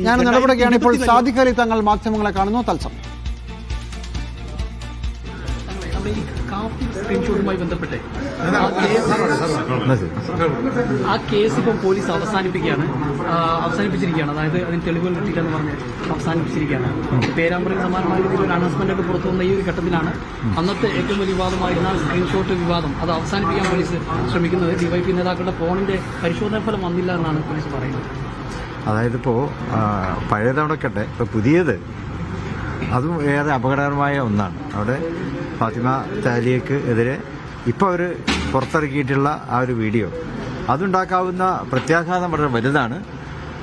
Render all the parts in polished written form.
ഞാൻ നടപടിയാണ് ഇപ്പോൾ സാദിഖ് അലി തങ്ങൾ മാധ്യമങ്ങളെ കാണുന്നു തത്സമയം. സ്ക്രീൻഷോട്ടുമായി ബന്ധപ്പെട്ട് ആ കേസ് ഇപ്പം പോലീസ് അവസാനിപ്പിച്ചിരിക്കുകയാണ്. അതായത് അതിന് തെളിവുകൾ കിട്ടിയില്ലെന്ന് പറഞ്ഞ് അവസാനിപ്പിച്ചിരിക്കുകയാണ്. പേരാമ്പ്രയിൽ സമാനമായ രീതിയിൽ ഒരു അനൗൺസ്മെന്റ് ഒക്കെ പുറത്തു വന്ന ഈ ഒരു ഘട്ടത്തിലാണ് അന്നത്തെ ഏറ്റവും വലിയ വിവാദമായിരുന്ന സ്ക്രീൻഷോട്ട് വിവാദം അത് അവസാനിപ്പിക്കാൻ പോലീസ് ശ്രമിക്കുന്നത്. ഡിവൈഎഫ്ഐ നേതാക്കളുടെ ഫോണിന്റെ പരിശോധനാ ഫലം വന്നില്ല എന്നാണ് പോലീസ് പറയുന്നത്. അതായത് ഇപ്പോൾ പഴയതവിടെക്കട്ടെ ഇപ്പോൾ പുതിയത് അതും ഏറെ അപകടകരമായ ഒന്നാണ്. അവിടെ ഫാത്തിമ താലിയക്ക് എതിരെ ഇപ്പോൾ അവർ പുറത്തിറക്കിയിട്ടുള്ള ആ ഒരു വീഡിയോ അതുണ്ടാക്കാവുന്ന പ്രത്യാഘാതം വളരെ വലുതാണ്.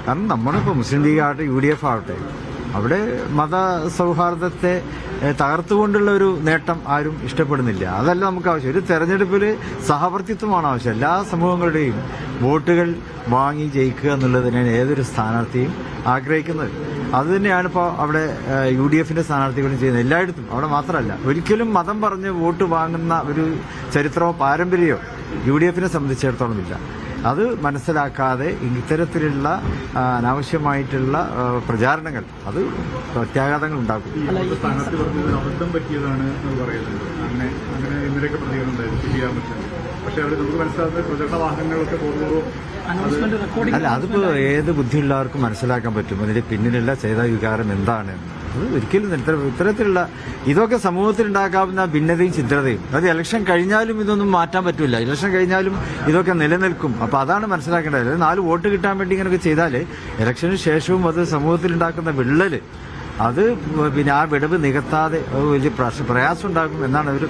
കാരണം നമ്മളിപ്പോൾ മുസ്ലിം ലീഗ് ആവട്ടെ UDF ആവട്ടെ അവിടെ മത സൗഹാർദ്ദത്തെ തകർത്തുകൊണ്ടുള്ള ഒരു നേട്ടം ആരും ഇഷ്ടപ്പെടുന്നില്ല. അതല്ല നമുക്ക് ആവശ്യം. ഒരു തെരഞ്ഞെടുപ്പിൽ സഹവർത്തിത്വമാണ് ആവശ്യം. എല്ലാ സമൂഹങ്ങളുടെയും വോട്ടുകൾ വാങ്ങി ജയിക്കുക എന്നുള്ളത് തന്നെയാണ് ഏതൊരു സ്ഥാനാർത്ഥിയും ആഗ്രഹിക്കുന്നത്. അതുതന്നെയാണ് ഇപ്പോൾ അവിടെ UDFന്റെ സ്ഥാനാർത്ഥികളും ചെയ്യുന്നത്. എല്ലായിടത്തും അവിടെ മാത്രമല്ല. ഒരിക്കലും മതം പറഞ്ഞ് വോട്ട് വാങ്ങുന്ന ഒരു ചരിത്രമോ പാരമ്പര്യമോ UDFനെ സംബന്ധിച്ചിടത്തോളം ഇല്ല. അത് മനസ്സിലാക്കാതെ ഇത്തരത്തിലുള്ള അനാവശ്യമായിട്ടുള്ള പ്രചാരണങ്ങൾ അത് പ്രത്യാഘാതങ്ങൾ ഉണ്ടാക്കും. അബദ്ധം പറ്റിയതാണ് പറയുന്നത്. അങ്ങനെ ഇന്നലെയൊക്കെ പ്രതികരണം ഉണ്ടായിരുന്നു. ചെയ്യാൻ പറ്റില്ല. പക്ഷെ അവർ നമുക്ക് മനസ്സിലാകുന്ന പ്രചരണ വാഹനങ്ങളൊക്കെ പോകുമ്പോൾ അല്ല, അതിപ്പോൾ ഏത് ബുദ്ധിയുള്ളവർക്കും മനസ്സിലാക്കാൻ പറ്റും അതിന്റെ പിന്നിലുള്ള ചെയ്ത വികാരം എന്താണ്. അത് ഒരിക്കലും ഇത്തരത്തിലുള്ള ഇതൊക്കെ സമൂഹത്തിൽ ഉണ്ടാക്കാവുന്ന ഭിന്നതയും ചിത്രതയും. അതായത് ഇലക്ഷൻ കഴിഞ്ഞാലും ഇതൊന്നും മാറ്റാൻ പറ്റില്ല. ഇലക്ഷൻ കഴിഞ്ഞാലും ഇതൊക്കെ നിലനിൽക്കും. അപ്പോൾ അതാണ് മനസ്സിലാക്കേണ്ടത്. അതായത് 4 വോട്ട് കിട്ടാൻ വേണ്ടി ഇങ്ങനെയൊക്കെ ചെയ്താൽ ഇലക്ഷന് ശേഷവും അത് സമൂഹത്തിൽ ഉണ്ടാക്കുന്ന വിള്ളല് അത് പിന്നെ ആ വിടവ് നികത്താതെ വലിയ പ്രയാസം ഉണ്ടാക്കും എന്നാണ് അവർ